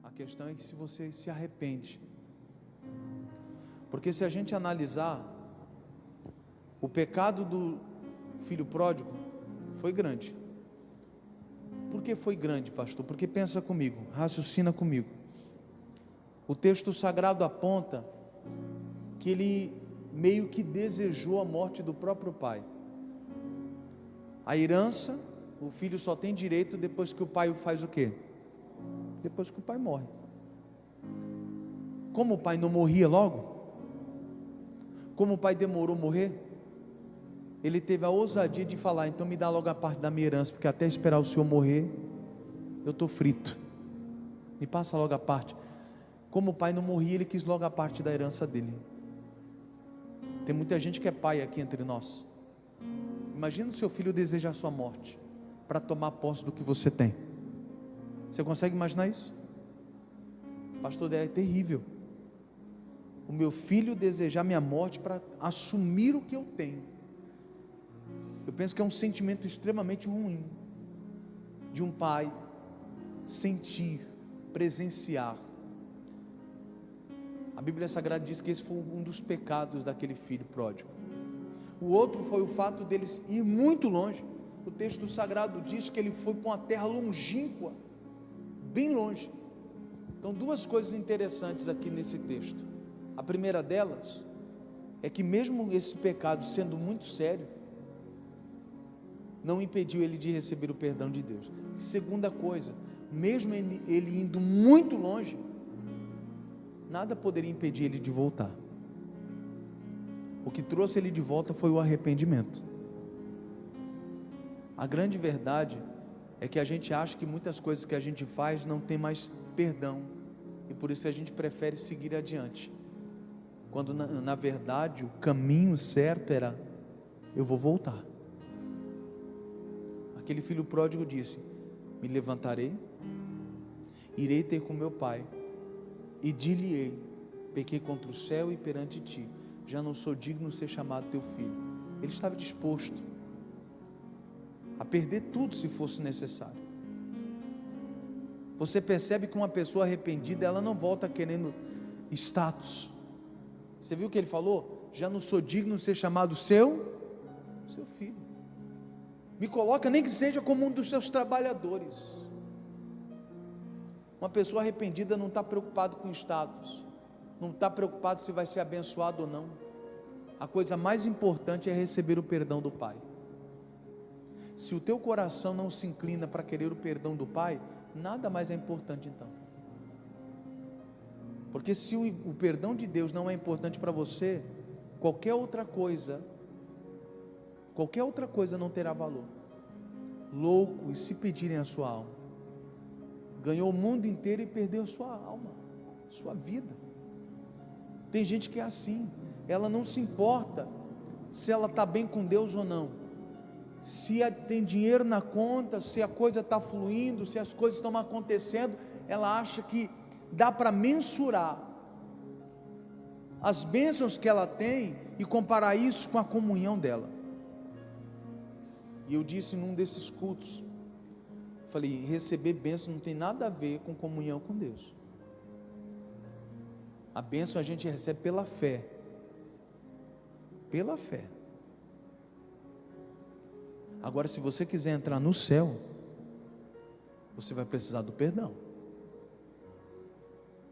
A questão é que se você se arrepende. Porque se a gente analisar, o pecado do filho pródigo foi grande. Por que foi grande, pastor? Porque pensa comigo, raciocina comigo. O texto sagrado aponta que ele meio que desejou a morte do próprio pai. A herança, o filho só tem direito depois que o pai faz o quê? Depois que o pai morre. Como o pai não morria logo, como o pai demorou a morrer, ele teve a ousadia de falar: então me dá logo a parte da minha herança, porque até esperar o senhor morrer, eu estou frito, me passa logo a parte. Como o pai não morria, ele quis logo a parte da herança dele. Tem muita gente que é pai aqui entre nós. Imagina o seu filho desejar a sua morte, para tomar posse do que você tem. Você consegue imaginar isso? Pastor, é terrível. O meu filho desejar minha morte para assumir o que eu tenho. Eu penso que é um sentimento extremamente ruim, de um pai sentir, presenciar. A Bíblia Sagrada diz que esse foi um dos pecados daquele filho pródigo. O outro foi o fato dele ir muito longe. O texto sagrado diz que ele foi para uma terra longínqua, bem longe. Então, duas coisas interessantes aqui nesse texto. A primeira delas é que mesmo esse pecado sendo muito sério, não impediu ele de receber o perdão de Deus. Segunda coisa, mesmo ele indo muito longe, nada poderia impedir ele de voltar. O que trouxe ele de volta foi o arrependimento. A grande verdade é que a gente acha que muitas coisas que a gente faz não tem mais perdão, e por isso a gente prefere seguir adiante, quando na verdade o caminho certo era: eu vou voltar. Aquele filho pródigo disse: me levantarei, irei ter com meu pai, e dir-lhe-ei: pequei contra o céu e perante ti, já não sou digno de ser chamado teu filho. Ele estava disposto a perder tudo se fosse necessário. Você percebe que uma pessoa arrependida, ela não volta querendo status. Você viu o que ele falou? Já não sou digno de ser chamado seu filho. Me coloca nem que seja como um dos seus trabalhadores. Uma pessoa arrependida não está preocupada com status, não está preocupado se vai ser abençoado ou não. A coisa mais importante é receber o perdão do Pai. Se o teu coração não se inclina para querer o perdão do Pai, nada mais é importante então. Porque se o perdão de Deus não é importante para você, qualquer outra coisa não terá valor. Louco, e se pedirem a sua alma, ganhou o mundo inteiro e perdeu a sua alma, sua vida. Tem gente que é assim, ela não se importa se ela está bem com Deus ou não, se tem dinheiro na conta, se a coisa está fluindo, se as coisas estão acontecendo, ela acha que dá para mensurar as bênçãos que ela tem e comparar isso com a comunhão dela. E eu disse num desses cultos, falei: receber bênção não tem nada a ver com comunhão com Deus. A bênção a gente recebe pela fé. Pela fé. Agora, se você quiser entrar no céu, você vai precisar do perdão.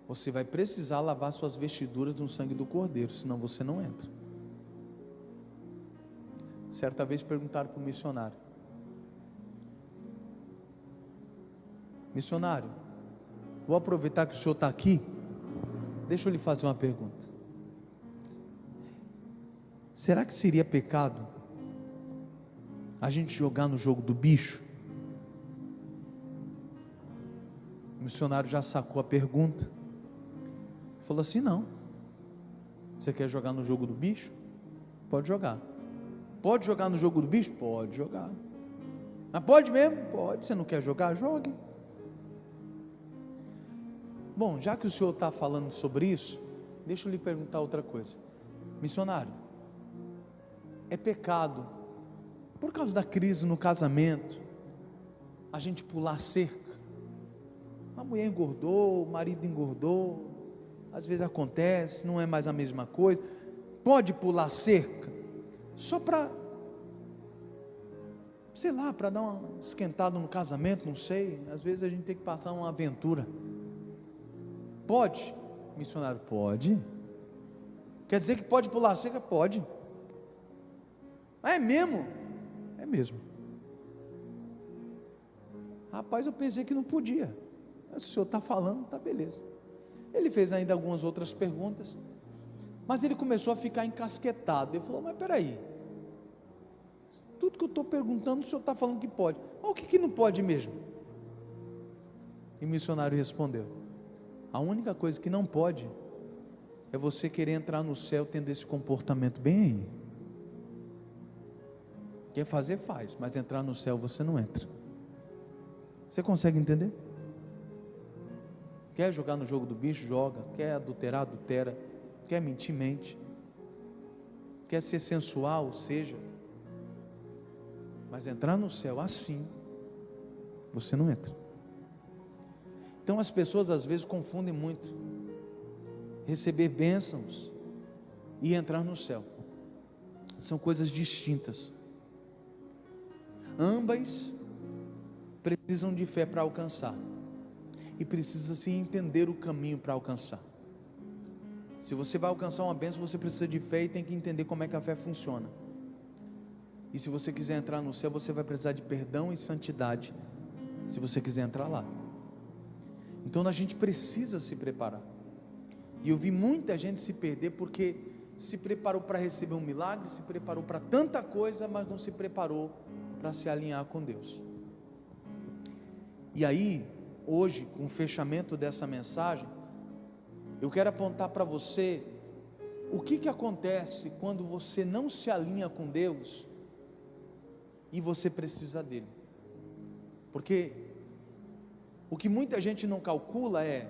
Você vai precisar lavar suas vestiduras no sangue do Cordeiro, senão você não entra. Certa vez perguntaram para o missionário: missionário, vou aproveitar que o senhor está aqui, deixa eu lhe fazer uma pergunta. Será que seria pecado a gente jogar no jogo do bicho? O missionário já sacou a pergunta, falou assim: não. Você quer jogar no jogo do bicho? Pode jogar. Pode jogar no jogo do bicho? Pode jogar. Mas pode mesmo? Pode. Você não quer jogar? Jogue. Bom, já que o senhor está falando sobre isso, deixa eu lhe perguntar outra coisa. Missionário, é pecado, por causa da crise no casamento, a gente pular cerca? mulher engordou, o marido engordou, às vezes acontece, não é mais a mesma coisa. Pode pular cerca, só para, sei lá, para dar uma esquentada no casamento, não sei, às vezes a gente tem que passar uma aventura. Pode? Missionário, pode. Quer dizer que pode pular cerca? Pode. É mesmo? É mesmo. Rapaz, eu pensei que não podia. Mas se o senhor está falando, está beleza. Ele fez ainda algumas outras perguntas, mas ele começou a ficar encasquetado. Ele falou, mas peraí, tudo que eu estou perguntando, o senhor está falando que pode, mas o que não pode mesmo? E o missionário respondeu, a única coisa que não pode, é você querer entrar no céu tendo esse comportamento bem aí. Quer fazer, faz, mas entrar no céu você não entra. Você consegue entender? Quer jogar no jogo do bicho? Joga. Quer adulterar? Adultera. Quer mentir? Mente. Quer ser sensual? Seja. Mas entrar no céu assim, você não entra. Então as pessoas às vezes confundem muito receber bênçãos e entrar no céu. São coisas distintas. Ambas precisam de fé para alcançar, e precisa se entender o caminho para alcançar. Se você vai alcançar uma bênção, você precisa de fé e tem que entender como é que a fé funciona. E se você quiser entrar no céu, você vai precisar de perdão e santidade, se você quiser entrar lá. Então a gente precisa se preparar. E eu vi muita gente se perder porque se preparou para receber um milagre, se preparou para tanta coisa, mas não se preparou para se alinhar com Deus. E aí, hoje, com o fechamento dessa mensagem, eu quero apontar para você o que acontece quando você não se alinha com Deus e você precisa dele. Porque o que muita gente não calcula é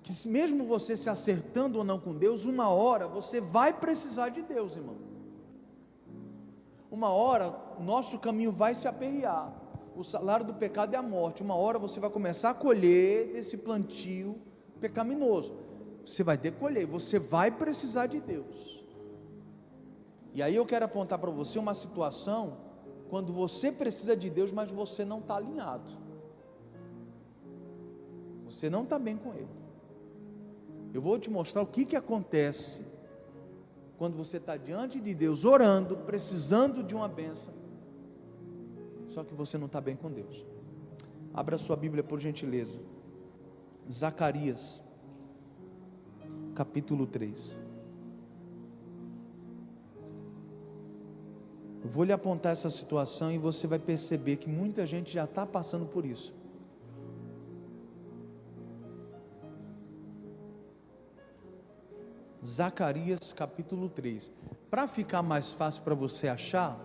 que mesmo você se acertando ou não com Deus, uma hora você vai precisar de Deus, irmão. Uma hora o nosso caminho vai se aperrear. O salário do pecado é a morte. Uma hora você vai começar a colher desse plantio pecaminoso. Você vai ter que colher, você vai precisar de Deus. E aí eu quero apontar para você uma situação quando você precisa de Deus, mas você não está alinhado. Você não está bem com Ele. Eu vou te mostrar o que acontece quando você está diante de Deus, orando, precisando de uma bênção, só que você não está bem com Deus. Abra sua Bíblia por gentileza. Zacarias, capítulo 3. Eu vou lhe apontar essa situação e você vai perceber que muita gente já está passando por isso. Zacarias capítulo 3. Para ficar mais fácil para você achar,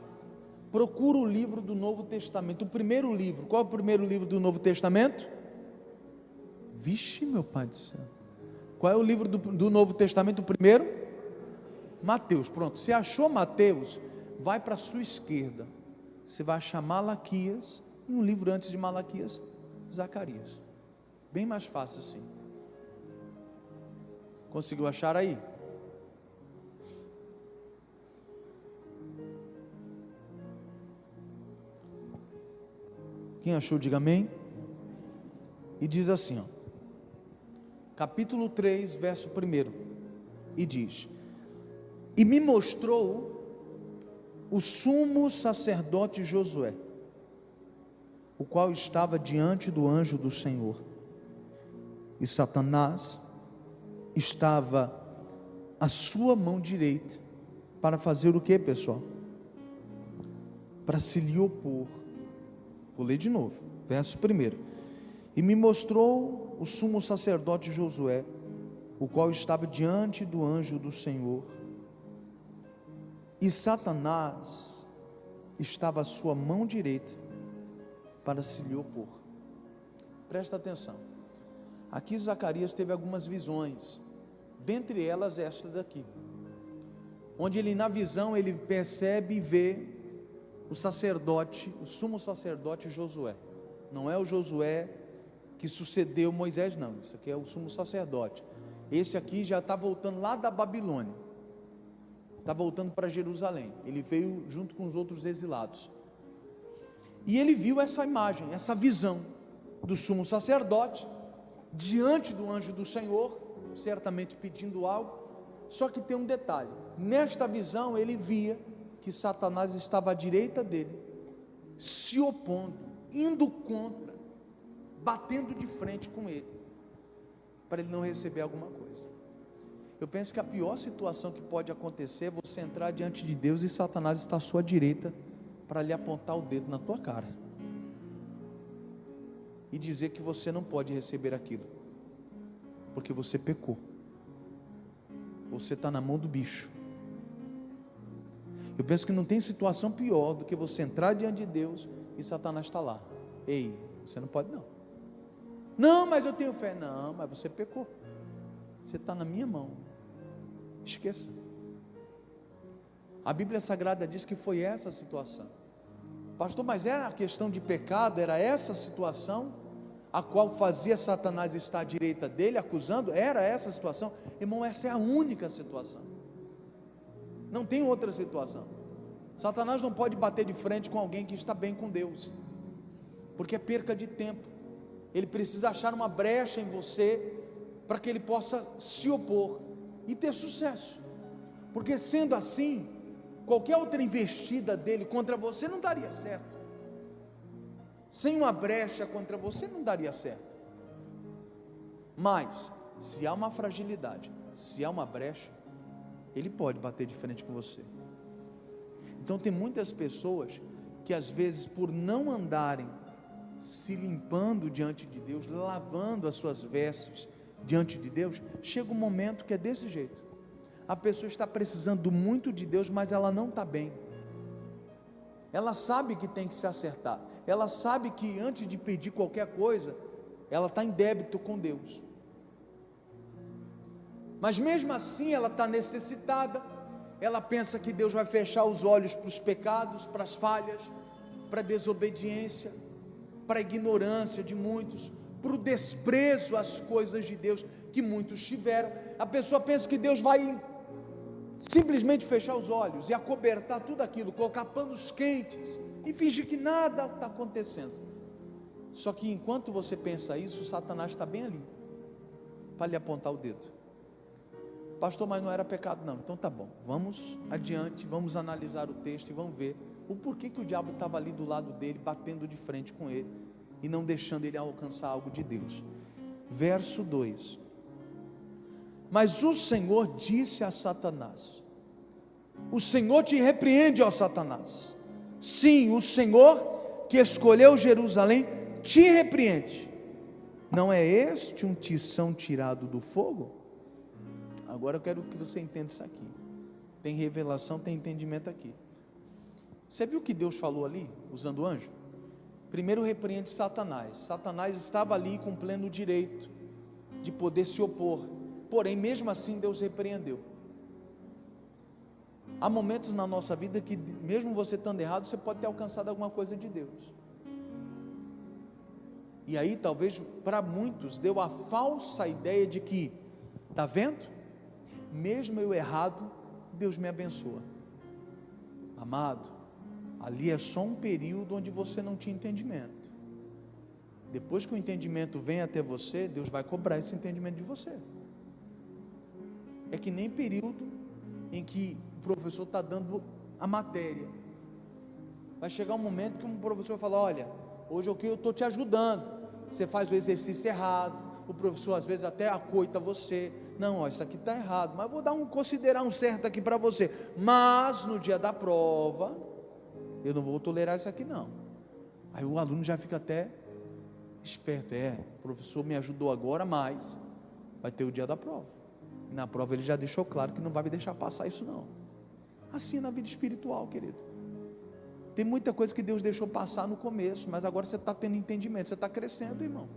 procura o livro do Novo Testamento, o primeiro livro. Qual é o primeiro livro do Novo Testamento? Vixe, meu pai do céu. Qual é o livro do Novo Testamento, o primeiro? Mateus. Pronto, você achou Mateus, vai para a sua esquerda, você vai achar Malaquias, e um livro antes de Malaquias, Zacarias. Bem mais fácil assim. Conseguiu achar aí? Quem achou, diga amém. E diz assim, ó, capítulo 3, verso 1, e diz: e me mostrou o sumo sacerdote Josué, o qual estava diante do anjo do Senhor, e Satanás estava à sua mão direita, para fazer o que, pessoal? Para se lhe opor. Vou ler de novo, verso 1. E me mostrou o sumo sacerdote Josué, o qual estava diante do anjo do Senhor, e Satanás estava à sua mão direita, para se lhe opor. Presta atenção, aqui Zacarias teve algumas visões, dentre elas esta daqui, onde ele na visão ele percebe e vê o sacerdote, o sumo sacerdote Josué. Não é o Josué que que sucedeu Moisés, não. Isso aqui é o sumo sacerdote. Esse aqui já está voltando lá da Babilônia, está voltando para Jerusalém. Ele veio junto com os outros exilados, e ele viu essa imagem, essa visão do sumo sacerdote diante do anjo do Senhor, certamente pedindo algo. Só que tem um detalhe: nesta visão ele via que Satanás estava à direita dele, se opondo, indo contra, batendo de frente com ele, para ele não receber alguma coisa. Eu penso que a pior situação que pode acontecer é você entrar diante de Deus e Satanás está à sua direita para lhe apontar o dedo na tua cara e dizer que você não pode receber aquilo, porque você pecou. Você está na mão do bicho. Eu penso que não tem situação pior do que você entrar diante de Deus e Satanás está lá. Ei, você não pode não. Não, mas eu tenho fé. Não, mas você pecou. Você está na minha mão. Esqueça. A Bíblia Sagrada diz que foi essa a situação. Pastor, mas era a questão de pecado? Era essa a situação a qual fazia Satanás estar à direita dele, acusando? Era essa a situação? Irmão, essa é a única situação. Não tem outra situação. Satanás não pode bater de frente com alguém que está bem com Deus, porque é perca de tempo. Ele precisa achar uma brecha em você, para que ele possa se opor e ter sucesso, porque sendo assim, qualquer outra investida dele contra você não daria certo. Sem uma brecha contra você não daria certo. Mas se há uma fragilidade, se há uma brecha, ele pode bater de frente com você. Então tem muitas pessoas que às vezes, por não andarem se limpando diante de Deus, lavando as suas vestes diante de Deus, chega um momento que é desse jeito. A pessoa está precisando muito de Deus, mas ela não está bem. Ela sabe que tem que se acertar, ela sabe que antes de pedir qualquer coisa, ela está em débito com Deus, mas mesmo assim ela está necessitada. Ela pensa que Deus vai fechar os olhos para os pecados, para as falhas, para a desobediência, para a ignorância de muitos, para o desprezo às coisas de Deus que muitos tiveram. A pessoa pensa que Deus vai simplesmente fechar os olhos e acobertar tudo aquilo, colocar panos quentes e fingir que nada está acontecendo. Só que enquanto você pensa isso, Satanás está bem ali para lhe apontar o dedo. Pastor, mas não era pecado não. Então tá bom, vamos adiante, vamos analisar o texto e vamos ver o porquê que o diabo estava ali do lado dele, batendo de frente com ele e não deixando ele alcançar algo de Deus. Verso 2: mas o Senhor disse a Satanás, o Senhor te repreende, ó Satanás. Sim, o Senhor que escolheu Jerusalém te repreende. Não é este um tição tirado do fogo? Agora eu quero que você entenda isso aqui. Tem revelação, tem entendimento aqui. Você viu que Deus falou ali, usando o anjo? Primeiro repreende Satanás. Satanás estava ali com pleno direito de poder se opor, porém mesmo assim Deus repreendeu. Há momentos na nossa vida que mesmo você estando errado, você pode ter alcançado alguma coisa de Deus. E aí talvez para muitos deu a falsa ideia de que, está vendo? Mesmo eu errado, Deus me abençoa. Amado, ali é só um período onde você não tinha entendimento. Depois que o entendimento vem até você, Deus vai cobrar esse entendimento de você. É que nem período em que o professor está dando a matéria. Vai chegar um momento que um professor fala: olha, hoje eu estou te ajudando, você faz o exercício errado. O professor às vezes até acoita você: não, ó, isso aqui está errado, mas vou considerar um certo aqui para você, mas no dia da prova eu não vou tolerar isso aqui não. Aí o aluno já fica até esperto: o professor me ajudou agora, mas vai ter o dia da prova, e na prova ele já deixou claro que não vai me deixar passar isso não. Assim na vida espiritual, querido, tem muita coisa que Deus deixou passar no começo, mas agora você está tendo entendimento, você está crescendo, irmão.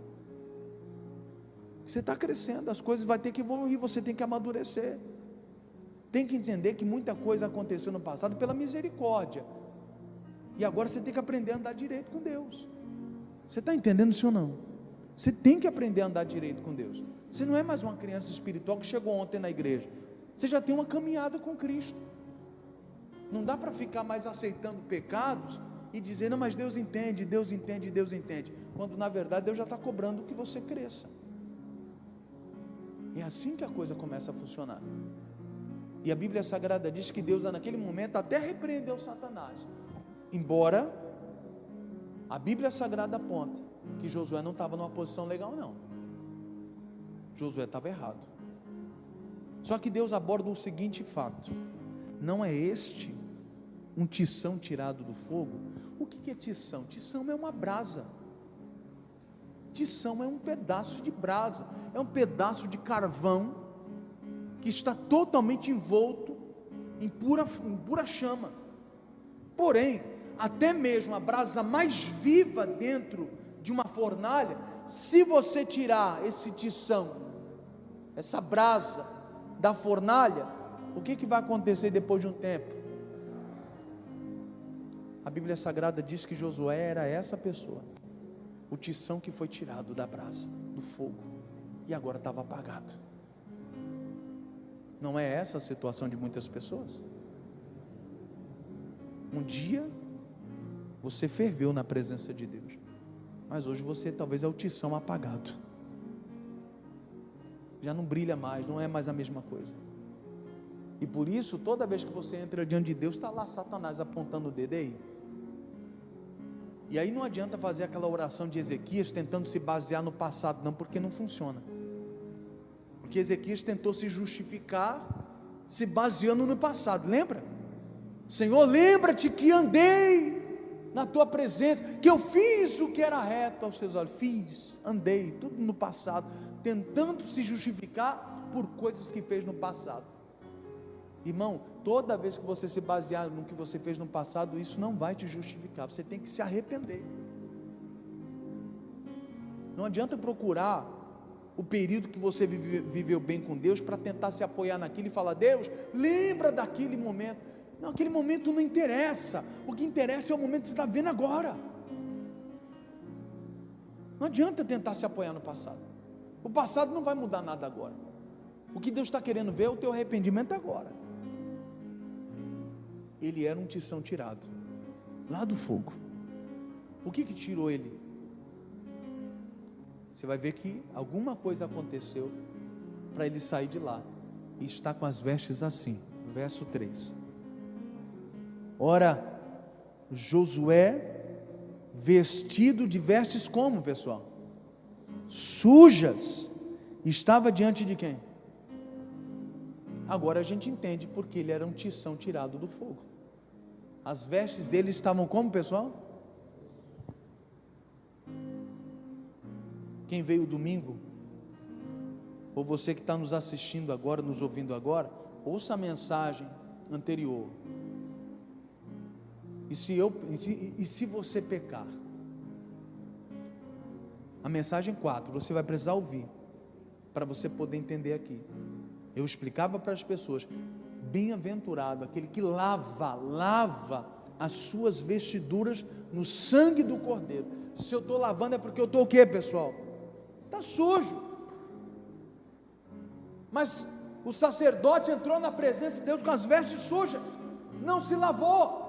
Você está crescendo, as coisas vão ter que evoluir, você tem que amadurecer. Tem que entender que muita coisa aconteceu no passado pela misericórdia, e agora você tem que aprender a andar direito com Deus. Você está entendendo, sim ou não? Você tem que aprender a andar direito com Deus. Você não é mais uma criança espiritual que chegou ontem na igreja. Você já tem uma caminhada com Cristo. Não dá para ficar mais aceitando pecados e dizer, não, mas Deus entende, Deus entende, Deus entende. Quando na verdade Deus já está cobrando que você cresça. É assim que a coisa começa a funcionar. E a Bíblia Sagrada diz que Deus naquele momento até repreendeu Satanás. Embora a Bíblia Sagrada aponta que Josué não estava numa posição legal, não. Josué estava errado. Só que Deus aborda o seguinte fato: não é este um tição tirado do fogo? O que é tição? Tição é uma brasa. Tição é um pedaço de brasa, é um pedaço de carvão que está totalmente envolto em pura chama. Porém, até mesmo a brasa mais viva dentro de uma fornalha, se você tirar esse tição, essa brasa da fornalha, o que vai acontecer depois de um tempo? A Bíblia Sagrada diz que Josué era essa pessoa, o tição que foi tirado da brasa, do fogo, e agora estava apagado. Não é essa a situação de muitas pessoas? Um dia você ferveu na presença de Deus, mas hoje você talvez é o tição apagado, já não brilha mais, não é mais a mesma coisa. E por isso, toda vez que você entra diante de Deus, está lá Satanás apontando o dedo aí. E aí não adianta fazer aquela oração de Ezequias tentando se basear no passado, não, porque não funciona. Porque Ezequias tentou se justificar se baseando no passado, lembra? Senhor, lembra-te que andei na tua presença, que eu fiz o que era reto aos teus olhos, andei, tudo no passado, tentando se justificar por coisas que fez no passado. Irmão, toda vez que você se basear no que você fez no passado, isso não vai te justificar, você tem que se arrepender. Não adianta procurar o período que você viveu bem com Deus, para tentar se apoiar naquilo e falar, Deus, lembra daquele momento. Não, aquele momento não interessa, o que interessa é o momento que você está vendo agora. Não adianta tentar se apoiar no passado, o passado não vai mudar nada agora. O que Deus está querendo ver é o teu arrependimento agora. Ele era um tição tirado lá do fogo. O que tirou ele? Você vai ver que alguma coisa aconteceu para ele sair de lá e está com as vestes assim. Verso 3. Ora, Josué, vestido de vestes como, pessoal? Sujas, estava diante de quem? Agora a gente entende porque ele era um tição tirado do fogo. As vestes dele estavam como, pessoal? Quem veio domingo, ou você que está nos assistindo agora, nos ouvindo agora, ouça a mensagem anterior. E se você pecar? A mensagem 4, você vai precisar ouvir, para você poder entender aqui. Eu explicava para as pessoas, bem-aventurado aquele que lava as suas vestiduras no sangue do Cordeiro. Se eu estou lavando é porque eu estou o quê, pessoal? Está sujo. Mas o sacerdote entrou na presença de Deus com as vestes sujas, não se lavou,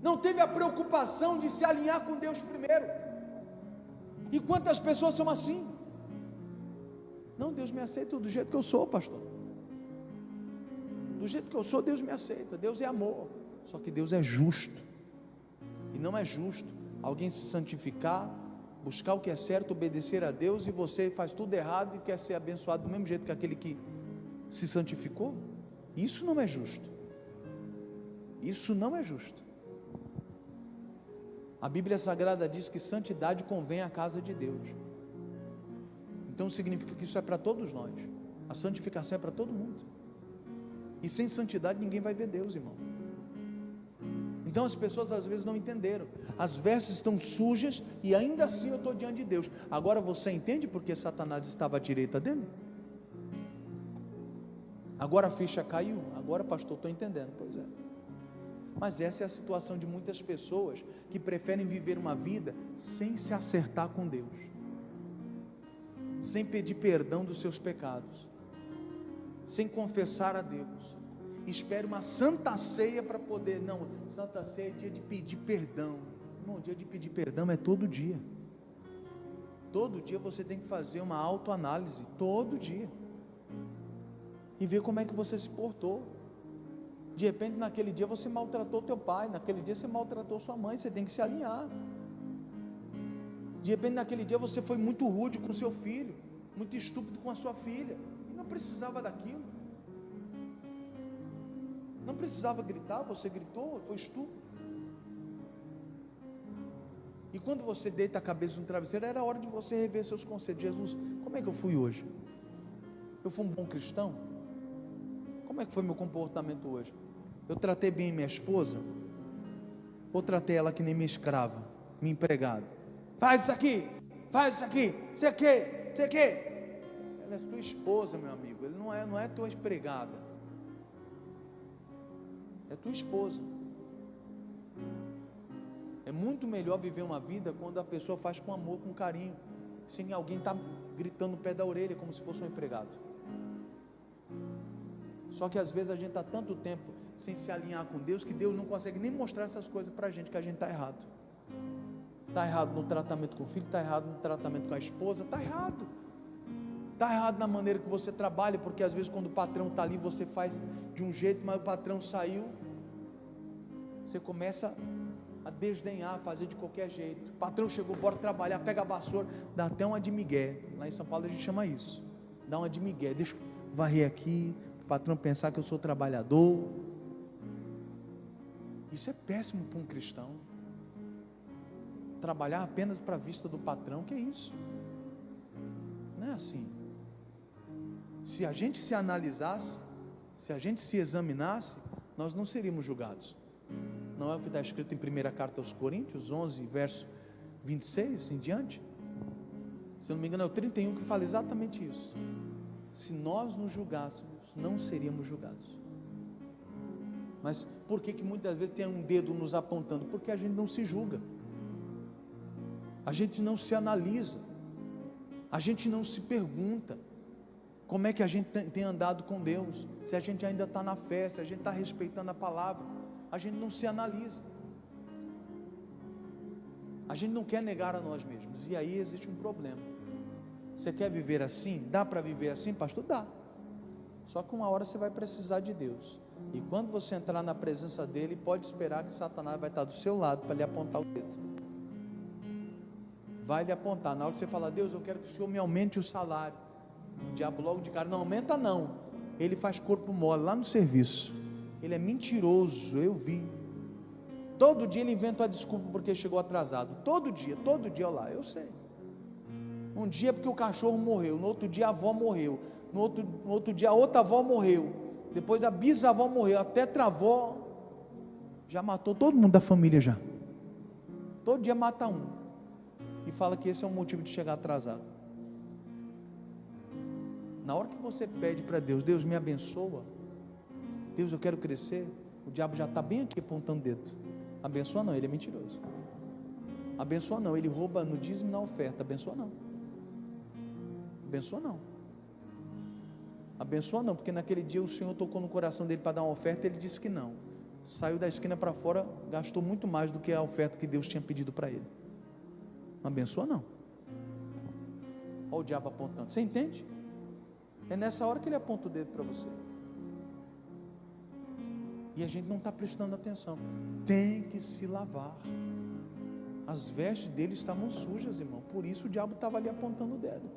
não teve a preocupação de se alinhar com Deus primeiro. E quantas pessoas são assim? Não, Deus me aceita do jeito que eu sou, pastor. Do jeito que eu sou, Deus me aceita. Deus é amor. Só que Deus é justo. E não é justo alguém se santificar, buscar o que é certo, obedecer a Deus, e você faz tudo errado e quer ser abençoado do mesmo jeito que aquele que se santificou. Isso não é justo. Isso não é justo. A Bíblia Sagrada diz que santidade convém à casa de Deus. Então significa que isso é para todos nós. A santificação é para todo mundo. E sem santidade ninguém vai ver Deus, irmão. Então as pessoas às vezes não entenderam. As vestes estão sujas e ainda assim eu estou diante de Deus. Agora você entende porque Satanás estava à direita dele? Agora a ficha caiu. Agora, pastor, estou entendendo. Pois é. Mas essa é a situação de muitas pessoas que preferem viver uma vida sem se acertar com Deus, sem pedir perdão dos seus pecados, sem confessar a Deus. Espere uma santa ceia para poder, não, santa ceia é dia de pedir perdão. Não, dia de pedir perdão é todo dia. Todo dia você tem que fazer uma autoanálise, todo dia, e ver como é que você se portou. De repente naquele dia você maltratou teu pai, naquele dia você maltratou sua mãe, você tem que se alinhar. De repente naquele dia você foi muito rude com seu filho, muito estúpido com a sua filha, e não precisava daquilo, não precisava gritar, você gritou, foi estúpido. E quando você deita a cabeça no travesseiro, era hora de você rever seus conceitos. Jesus, como é que eu fui hoje? Eu fui um bom cristão? Como é que foi meu comportamento hoje? Eu tratei bem minha esposa? Ou tratei ela que nem minha escrava, minha empregada? Faz isso aqui, você quer? Ela é tua esposa, meu amigo. Ele não é tua empregada, é tua esposa. É muito melhor viver uma vida quando a pessoa faz com amor, com carinho, sem alguém estar gritando no pé da orelha como se fosse um empregado. Só que às vezes a gente está tanto tempo sem se alinhar com Deus, que Deus não consegue nem mostrar essas coisas para a gente, que a gente está errado. Está errado no tratamento com o filho, está errado no tratamento com a esposa, está errado. Está errado na maneira que você trabalha, porque às vezes quando o patrão está ali, você faz de um jeito, mas o patrão saiu, você começa a desdenhar, fazer de qualquer jeito. O patrão chegou, bora trabalhar, pega a vassoura, dá até uma de migué. Lá em São Paulo a gente chama isso, dá uma de migué, deixa eu varrer aqui, o patrão pensar que eu sou trabalhador. Isso é péssimo para um cristão, trabalhar apenas para a vista do patrão. Que é isso? Não é assim. Se a gente se analisasse, se a gente se examinasse, nós não seríamos julgados. Não é o que está escrito em 1ª carta aos Coríntios 11, verso 26 em diante? Se eu não me engano é o 31 que fala exatamente isso. Se nós nos julgássemos, não seríamos julgados. Mas por que muitas vezes tem um dedo nos apontando? Porque a gente não se julga, a gente não se analisa, a gente não se pergunta como é que a gente tem andado com Deus, se a gente ainda está na fé, se a gente está respeitando a palavra. A gente não se analisa, a gente não quer negar a nós mesmos, e aí existe um problema. Você quer viver assim? Dá para viver assim, pastor? Dá, só que uma hora você vai precisar de Deus, e quando você entrar na presença dele, pode esperar que Satanás vai estar do seu lado para lhe apontar o dedo, vai lhe apontar. Na hora que você falar, Deus, eu quero que o Senhor me aumente o salário, o diabo logo de cara, não aumenta não, ele faz corpo mole lá no serviço. Ele é mentiroso, eu vi. Todo dia ele inventa uma desculpa porque chegou atrasado. Todo dia, olha lá, eu sei. Um dia porque o cachorro morreu, no outro dia a avó morreu, no outro dia a outra avó morreu, depois a bisavó morreu, a tetravó já matou todo mundo da família já. Todo dia mata um. E fala que esse é um motivo de chegar atrasado. Na hora que você pede para Deus, Deus me abençoa, Deus, eu quero crescer, o diabo já está bem aqui apontando o dedo. Abençoa não, ele é mentiroso. Abençoa não, ele rouba no dízimo e na oferta. Abençoa não. Abençoa não. Abençoa não, porque naquele dia o Senhor tocou no coração dele para dar uma oferta, ele disse que não. Saiu da esquina para fora, gastou muito mais do que a oferta que Deus tinha pedido para ele. Não abençoa não. Olha o diabo apontando. Você entende? É nessa hora que ele aponta o dedo para você. E a gente não está prestando atenção. Tem que se lavar. As vestes dele estavam sujas, irmão. Por isso o diabo estava ali apontando o dedo.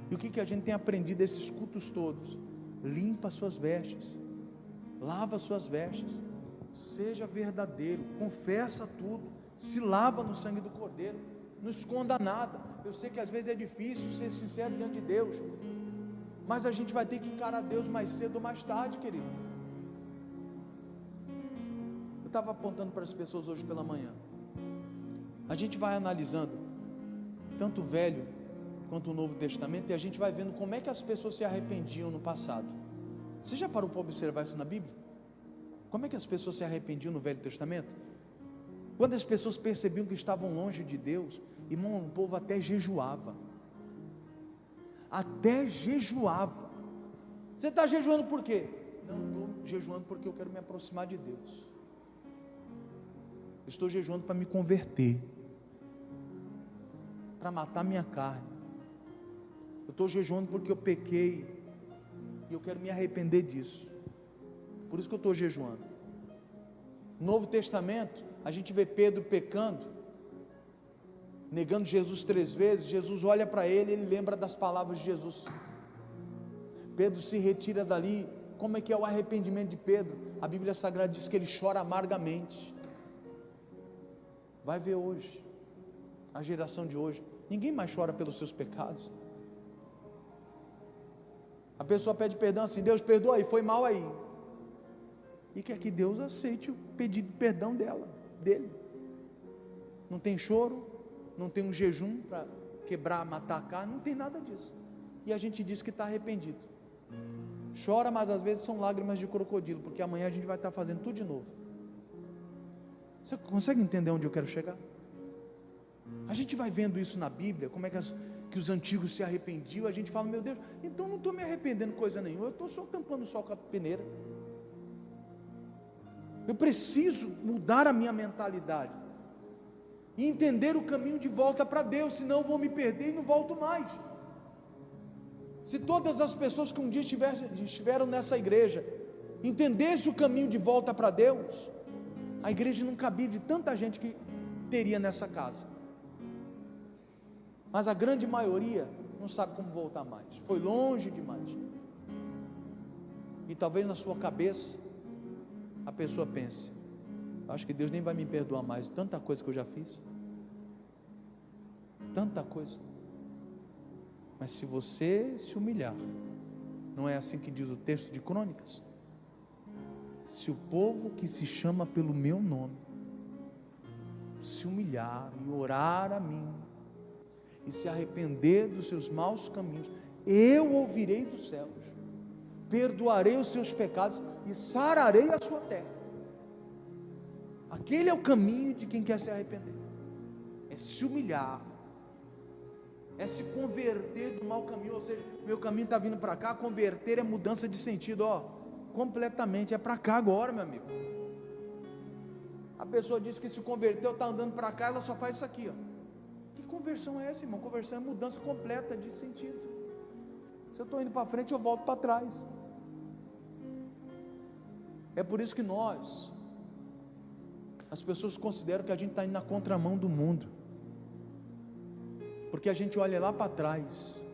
E o que a gente tem aprendido desses cultos todos? Limpa suas vestes, lava suas vestes, seja verdadeiro, confessa tudo, se lava no sangue do Cordeiro, não esconda nada. Eu sei que às vezes é difícil ser sincero diante de Deus, mas a gente vai ter que encarar Deus mais cedo ou mais tarde, querido. Eu estava apontando para as pessoas hoje pela manhã. A gente vai analisando tanto o Velho quanto o Novo Testamento, e a gente vai vendo como é que as pessoas se arrependiam no passado. Você já parou para observar isso na Bíblia? Como é que as pessoas se arrependiam no Velho Testamento? Quando as pessoas percebiam que estavam longe de Deus, irmão, o povo até jejuava. Até jejuava. Você está jejuando por quê? Não, estou jejuando porque eu quero me aproximar de Deus. Estou jejuando para me converter, para matar minha carne. Eu estou jejuando porque eu pequei e eu quero me arrepender disso. Por isso que eu estou jejuando. No Novo Testamento, a gente vê Pedro pecando, negando Jesus 3 vezes. Jesus olha para ele, ele lembra das palavras de Jesus. Pedro se retira dali. Como é que é o arrependimento de Pedro? A Bíblia Sagrada diz que ele chora amargamente. Vai ver hoje, a geração de hoje, ninguém mais chora pelos seus pecados. A pessoa pede perdão assim: Deus perdoa aí, foi mal aí, e quer que Deus aceite o pedido de perdão dele. Não tem choro, não tem um jejum para quebrar, matar a carne, não tem nada disso. E a gente diz que está arrependido. Chora, mas às vezes são lágrimas de crocodilo, porque amanhã a gente vai estar fazendo tudo de novo. Você consegue entender onde eu quero chegar? A gente vai vendo isso na Bíblia, como é que os antigos se arrependiam. A gente fala: meu Deus, então não estou me arrependendo coisa nenhuma, eu estou só tampando o sol com a peneira. Eu preciso mudar a minha mentalidade e entender o caminho de volta para Deus, senão eu vou me perder e não volto mais. Se todas as pessoas que um dia estiveram nessa igreja entendessem o caminho de volta para Deus, a igreja não cabia de tanta gente que teria nessa casa. Mas a grande maioria não sabe como voltar mais, foi longe demais. E talvez na sua cabeça a pessoa pense: acho que Deus nem vai me perdoar mais, tanta coisa que eu já fiz, tanta coisa. Mas se você se humilhar, não é assim que diz o texto de Crônicas? Se o povo que se chama pelo meu nome se humilhar e orar a mim e se arrepender dos seus maus caminhos, eu ouvirei dos céus, perdoarei os seus pecados e sararei a sua terra. Aquele é o caminho de quem quer se arrepender, é se humilhar, é se converter do mau caminho. Ou seja, meu caminho está vindo para cá. Converter é mudança de sentido, completamente, é para cá agora, meu amigo. A pessoa diz que se converteu, está andando para cá, ela só faz isso aqui, Que conversão é essa, irmão? Conversão é mudança completa de sentido. Se eu estou indo para frente, eu volto para trás. É por isso que as pessoas consideram que a gente está indo na contramão do mundo, porque a gente olha lá para trás,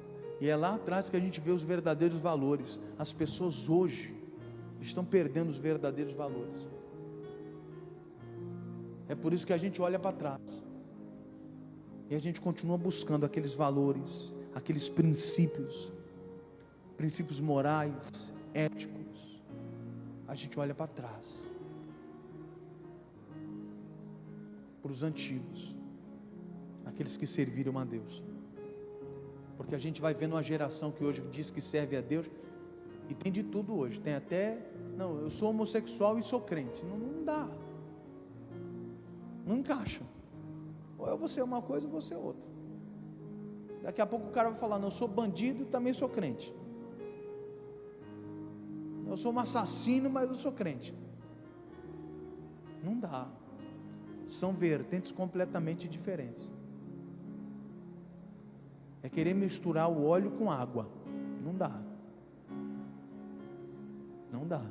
e é lá atrás que a gente vê os verdadeiros valores. As pessoas hoje estão perdendo os verdadeiros valores. É por isso que a gente olha para trás e a gente continua buscando aqueles valores, aqueles princípios morais, éticos. A gente olha para trás, para os antigos, aqueles que serviram a Deus, porque a gente vai vendo uma geração que hoje diz que serve a Deus, e tem de tudo hoje, tem até, não, eu sou homossexual e sou crente, não dá, não encaixa, ou eu vou ser uma coisa ou vou ser outra. Daqui a pouco o cara vai falar: não, eu sou bandido e também sou crente, eu sou um assassino, mas eu sou crente. Não dá, são vertentes completamente diferentes. É querer misturar o óleo com água, não dá, não dá.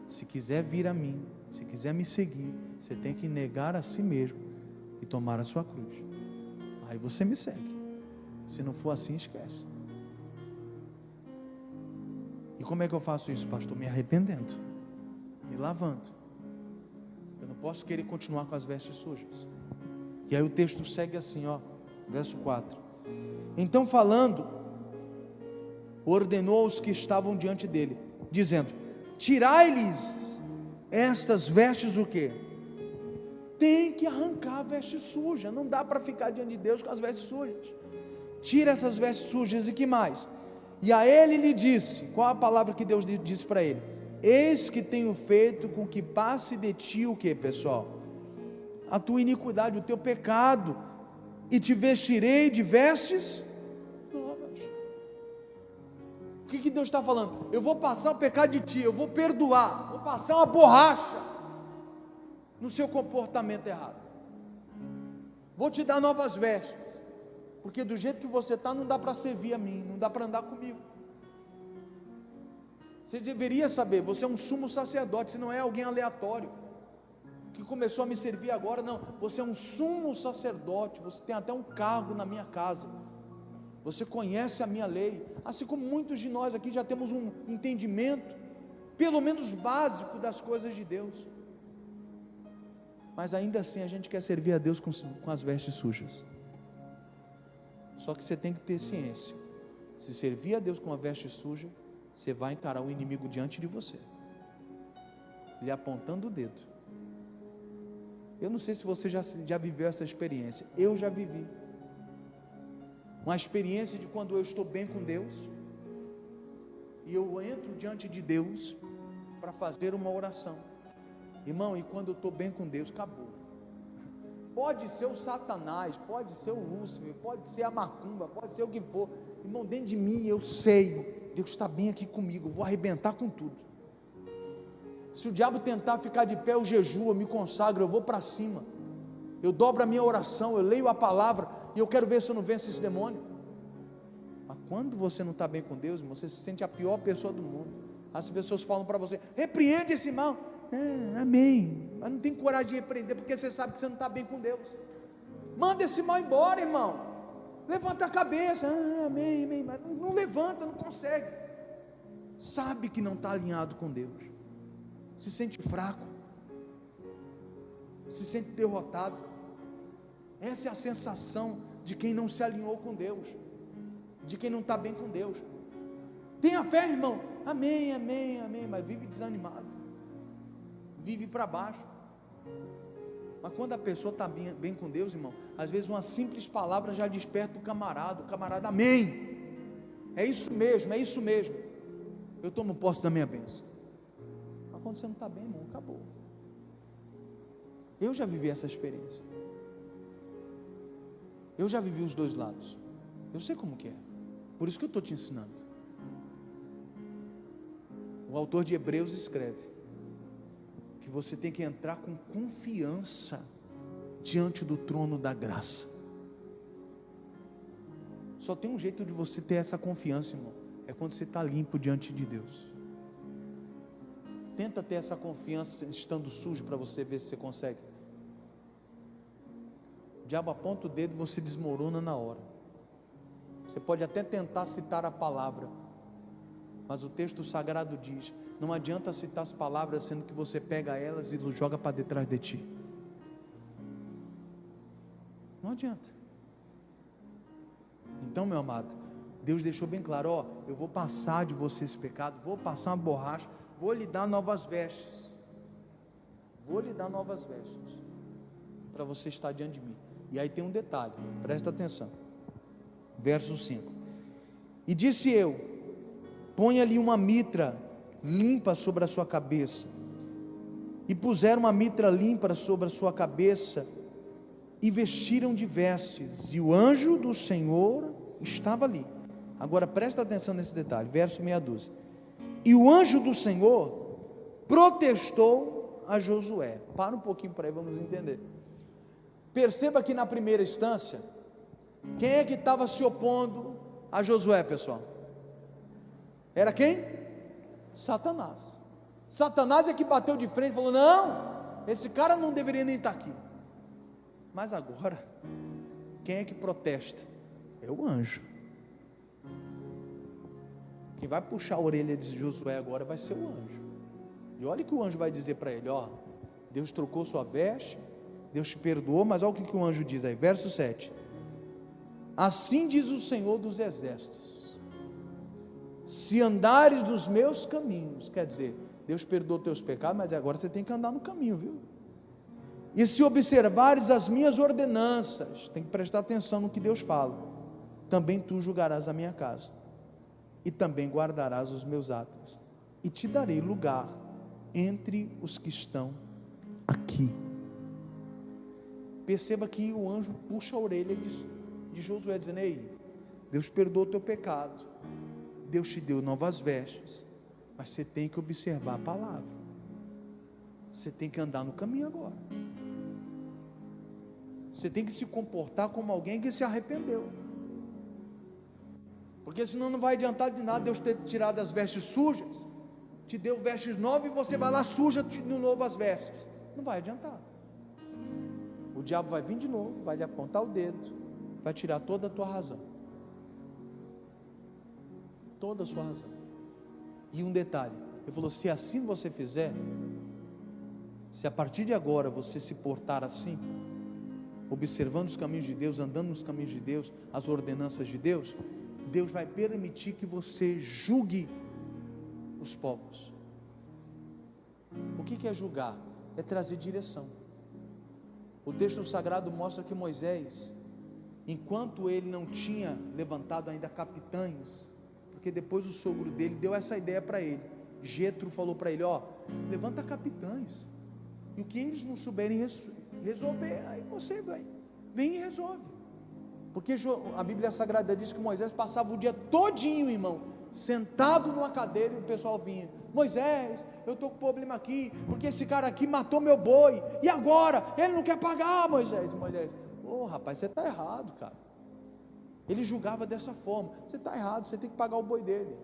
Se quiser vir a mim, se quiser me seguir, você tem que negar a si mesmo e tomar a sua cruz, aí você me segue. Se não for assim, esquece. E como é que eu faço isso, pastor? Me arrependendo, me lavando. Eu não posso querer continuar com as vestes sujas. E aí o texto segue assim, verso 4. Então, falando, ordenou aos que estavam diante dele, dizendo: tirai-lhes estas vestes. O quê? Tem que arrancar a veste suja. Não dá para ficar diante de Deus com as vestes sujas. Tira essas vestes sujas. E que mais? E a ele lhe disse, qual a palavra que Deus disse para ele? Eis que tenho feito com que passe de ti o que, pessoal? A tua iniquidade, o teu pecado, e te vestirei de vestes novas. O que Deus está falando? Eu vou passar o pecado de ti, eu vou perdoar, vou passar uma borracha no seu comportamento errado, vou te dar novas vestes, porque do jeito que você está, não dá para servir a mim, não dá para andar comigo. Você deveria saber, você é um sumo sacerdote, você não é alguém aleatório, que começou a me servir agora, não, você é um sumo sacerdote, você tem até um cargo na minha casa, você conhece a minha lei, assim como muitos de nós aqui já temos um entendimento, pelo menos básico, das coisas de Deus, mas ainda assim a gente quer servir a Deus com as vestes sujas. Só que você tem que ter ciência, se servir a Deus com a veste suja, você vai encarar o inimigo diante de você, lhe apontando o dedo. Eu não sei se você já viveu essa experiência, eu já vivi, uma experiência de quando eu estou bem com Deus, e eu entro diante de Deus, para fazer uma oração, irmão, e quando eu estou bem com Deus, acabou, pode ser o Satanás, pode ser o Lúcifer, pode ser a macumba, pode ser o que for, irmão, dentro de mim eu sei, Deus está bem aqui comigo, eu vou arrebentar com tudo. Se o diabo tentar ficar de pé, eu jejuo, eu me consagro, eu vou para cima, eu dobro a minha oração, eu leio a palavra, e eu quero ver se eu não venço esse demônio. Mas quando você não está bem com Deus, irmão, você se sente a pior pessoa do mundo. As pessoas falam para você, repreende esse mal, amém, mas não tem coragem de repreender, porque você sabe que você não está bem com Deus. Manda esse mal embora, irmão, levanta a cabeça, amém, amém, mas não levanta, não consegue, sabe que não está alinhado com Deus, se sente fraco, se sente derrotado. Essa é a sensação de quem não se alinhou com Deus, de quem não está bem com Deus. Tenha fé, irmão, amém, amém, amém, mas vive desanimado, vive para baixo. Mas quando a pessoa está bem com Deus, irmão, às vezes uma simples palavra já desperta o camarada, amém, é isso mesmo, eu tomo posse da minha bênção. Mas quando você não está bem, irmão, acabou. Eu já vivi essa experiência, eu já vivi os dois lados, eu sei como que é, por isso que eu estou te ensinando. O autor de Hebreus escreve que você tem que entrar com confiança diante do trono da graça. Só tem um jeito de você ter essa confiança, irmão, é quando você está limpo diante de Deus. Tenta ter essa confiança estando sujo, para você ver se você consegue. O diabo aponta o dedo e você desmorona na hora. Você pode até tentar citar a palavra, mas o texto sagrado diz, não adianta citar as palavras, sendo que você pega elas e joga para detrás de ti. Não adianta. Então, meu amado, Deus deixou bem claro, eu vou passar de você esse pecado, vou passar uma borracha, vou lhe dar novas vestes, para você estar diante de mim. E aí tem um detalhe, presta atenção, verso 5, e disse eu, ponha-lhe uma mitra limpa sobre a sua cabeça, e puseram uma mitra limpa sobre a sua cabeça, e vestiram de vestes, e o anjo do Senhor estava ali. Agora presta atenção nesse detalhe, verso meia dúzia, e o anjo do Senhor protestou a Josué. Para um pouquinho para aí, vamos entender. Perceba que na primeira instância, quem é que estava se opondo a Josué, pessoal? Era quem? Satanás. Satanás é que bateu de frente e falou, não, esse cara não deveria nem estar aqui. Mas agora, quem é que protesta? É o anjo. Quem vai puxar a orelha de Josué agora vai ser o anjo. E olha o que o anjo vai dizer para ele, Deus trocou sua veste, Deus te perdoou, mas olha o que o anjo diz aí, verso 7, assim diz o Senhor dos exércitos, se andares nos meus caminhos, quer dizer, Deus perdoou teus pecados, mas agora você tem que andar no caminho, viu? E se observares as minhas ordenanças, tem que prestar atenção no que Deus fala, também tu julgarás a minha casa, e também guardarás os meus atos. e te darei lugar entre os que estão aqui. Perceba que o anjo puxa a orelha de Josué, dizendo: ei, Deus perdoou o teu pecado, Deus te deu novas vestes, mas você tem que observar a palavra, você tem que andar no caminho agora, você tem que se comportar como alguém que se arrependeu, porque senão não vai adiantar de nada Deus ter tirado as vestes sujas, te deu vestes novas e você vai lá suja de novo as vestes, não vai adiantar. O diabo vai vir de novo, vai lhe apontar o dedo, vai tirar toda a tua razão, toda a sua razão. E um detalhe, ele falou: se assim você fizer, se a partir de agora você se portar assim, observando os caminhos de Deus, andando nos caminhos de Deus, as ordenanças de Deus, Deus vai permitir que você julgue os povos. O que é julgar? É trazer direção. O texto sagrado mostra que Moisés, enquanto ele não tinha levantado ainda capitães, porque depois o sogro dele deu essa ideia para ele, Jetro falou para ele: ó, levanta capitães, e o que eles não souberem resolver, aí você vem e resolve. Porque a Bíblia Sagrada diz que Moisés passava o dia todinho, irmão, sentado numa cadeira, e o pessoal vinha: Moisés, eu estou com problema aqui, porque esse cara aqui matou meu boi, e agora? Ele não quer pagar, Moisés. Ô rapaz, você está errado, cara. Ele julgava dessa forma: você está errado, você tem que pagar o boi dele,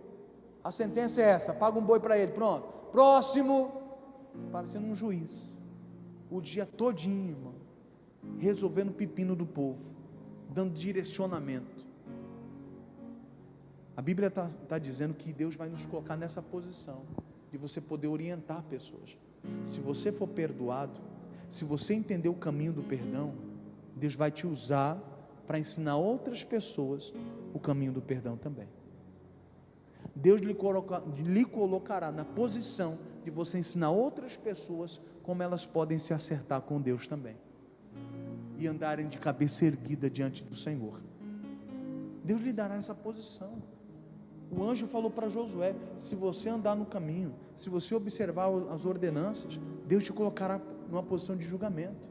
a sentença é essa, paga um boi para ele, pronto, próximo. Parecendo um juiz, o dia todinho, irmão, resolvendo o pepino do povo, dando direcionamento. A Bíblia está dizendo que Deus vai nos colocar nessa posição, de você poder orientar pessoas. Se você for perdoado, se você entender o caminho do perdão, Deus vai te usar para ensinar outras pessoas o caminho do perdão também. Deus lhe colocará na posição de você ensinar outras pessoas como elas podem se acertar com Deus também, e andarem de cabeça erguida diante do Senhor. Deus lhe dará essa posição. O anjo falou para Josué: se você andar no caminho, se você observar as ordenanças, Deus te colocará numa posição de julgamento,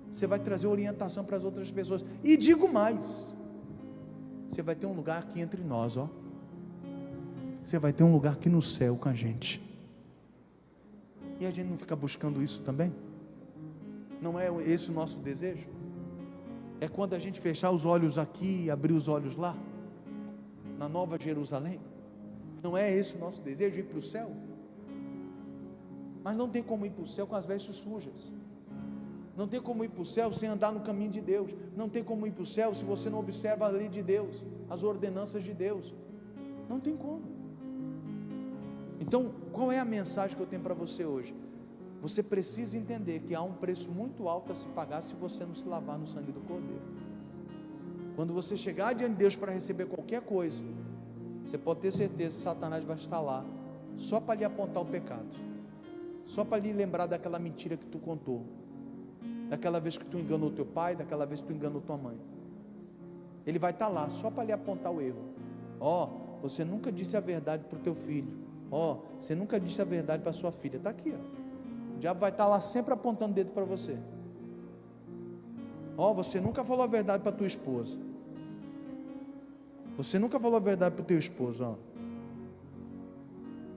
você vai trazer orientação para as outras pessoas, e digo mais, você vai ter um lugar aqui entre nós, ó. Você vai ter um lugar aqui no céu com a gente, e a gente não fica buscando isso também? Não é esse o nosso desejo? É quando a gente fechar os olhos aqui e abrir os olhos lá, na Nova Jerusalém? Não é esse o nosso desejo, ir para o céu? Mas não tem como ir para o céu com as vestes sujas, não tem como ir para o céu sem andar no caminho de Deus, não tem como ir para o céu se você não observa a lei de Deus, as ordenanças de Deus, não tem como. Então, qual é a mensagem que eu tenho para você hoje? Você precisa entender que há um preço muito alto a se pagar se você não se lavar no sangue do Cordeiro. Quando você chegar diante de Deus para receber qualquer coisa, você pode ter certeza que Satanás vai estar lá, só para lhe apontar o pecado, só para lhe lembrar daquela mentira que tu contou, daquela vez que tu enganou teu pai, daquela vez que tu enganou tua mãe. Ele vai estar lá, só para lhe apontar o erro. Ó, você nunca disse a verdade para o teu filho. Ó, você nunca disse a verdade para a sua filha. Está aqui, ó. O diabo vai estar lá sempre apontando o dedo para você. Ó, você nunca falou a verdade para a tua esposa. Você nunca falou a verdade para o teu esposo, ó.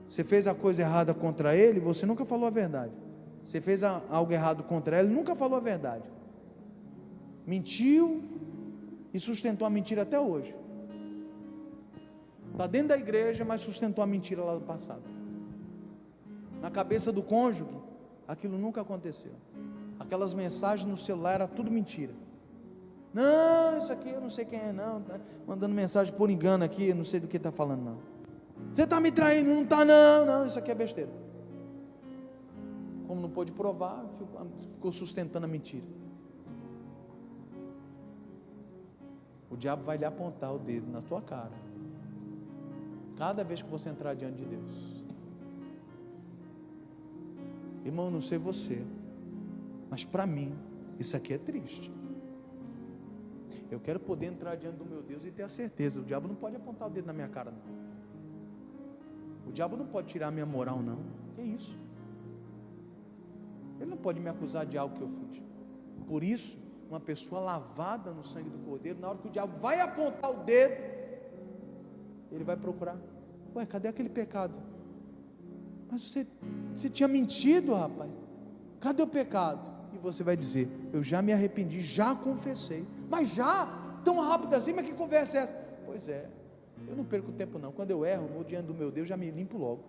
Você fez a coisa errada contra ele, você nunca falou a verdade. Você fez algo errado contra ela, nunca falou a verdade. Mentiu e sustentou a mentira até hoje. Está dentro da igreja, mas sustentou a mentira lá do passado. Na cabeça do cônjuge, aquilo nunca aconteceu. Aquelas mensagens no celular era tudo mentira. Não, isso aqui eu não sei quem é, não. Tá mandando mensagem por engano aqui, eu não sei do que está falando, não. Você está me traindo, não está, não. Não, isso aqui é besteira. Como não pôde provar, ficou sustentando a mentira. O diabo vai lhe apontar o dedo na tua cara, cada vez que você entrar diante de Deus. Irmão, não sei você, mas para mim, isso aqui é triste. Eu quero poder entrar diante do meu Deus e ter a certeza, o diabo não pode apontar o dedo na minha cara, não. O O diabo não pode tirar a minha moral, não. Que isso? Ele não pode me acusar de algo que eu fiz. Por isso, uma pessoa lavada no sangue do Cordeiro, na hora que o diabo vai apontar o dedo, ele vai procurar. Ué, cadê aquele pecado? Mas você tinha mentido, rapaz. Cadê o pecado? E você vai dizer, eu já me arrependi, já confessei. Mas já? Tão rápido assim? Mas que conversa é essa? Pois é, eu não perco tempo não. Quando eu erro, eu vou diante do meu Deus, já me limpo logo,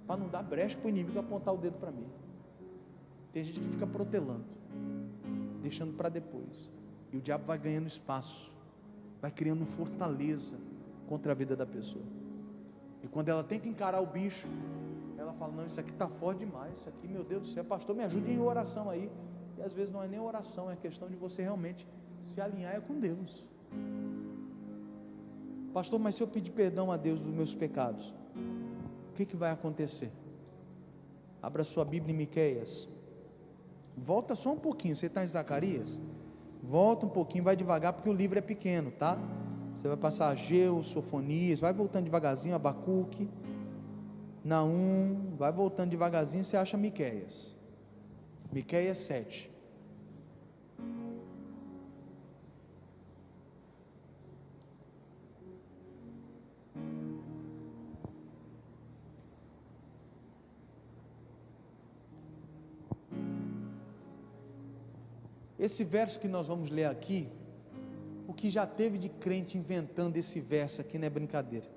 para não dar brecha para o inimigo apontar o dedo para mim. Tem gente que fica protelando, deixando para depois, e o diabo vai ganhando espaço, vai criando fortaleza contra a vida da pessoa. E quando ela tem que encarar o bicho, ela fala, não, isso aqui está forte demais, isso aqui, meu Deus do céu, pastor, me ajude em oração aí. E às vezes não é nem oração, é questão de você realmente se alinhar com Deus. Pastor, mas se eu pedir perdão a Deus dos meus pecados, o que vai acontecer? Abra sua Bíblia em Miqueias, volta só um pouquinho, você está em Zacarias? Volta um pouquinho, vai devagar, porque o livro é pequeno, tá? Você vai passar Ageu, Sofonias, vai voltando devagarzinho, Abacuque, Naum, vai voltando devagarzinho, você acha Miqueias. Miqueias 7. Esse verso que nós vamos ler aqui, o que já teve de crente inventando esse verso aqui não é brincadeira.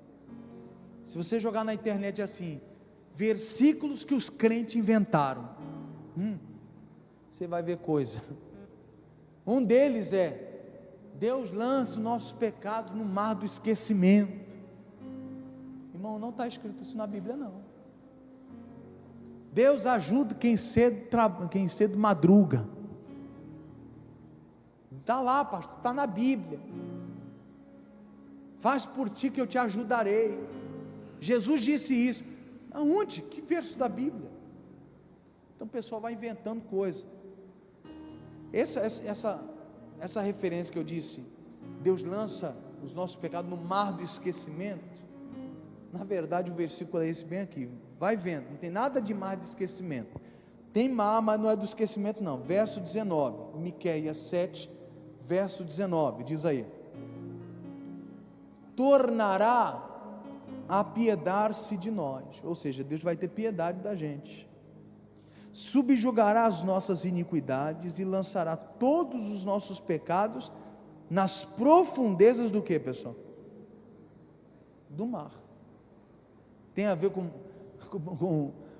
Se você jogar na internet assim, versículos que os crentes inventaram, você vai ver coisa. Um deles é, Deus lança os nossos pecados no mar do esquecimento. Irmão, não está escrito isso na Bíblia não. Deus ajuda quem cedo madruga. Está lá, pastor, está na Bíblia. Faz por ti que eu te ajudarei. Jesus disse isso. Aonde? Que verso da Bíblia? Então o pessoal vai inventando coisa. Essa referência que eu disse, Deus lança os nossos pecados no mar do esquecimento. Na verdade o versículo é esse bem aqui. Vai vendo, não tem nada de mar de esquecimento. Tem mar, mas não é do esquecimento não. Verso 19, Miqueias 7, verso 19, diz aí: tornará a apiedar-se de nós, ou seja, Deus vai ter piedade da gente, subjugará as nossas iniquidades e lançará todos os nossos pecados nas profundezas do que, pessoal? Do mar. Tem a ver com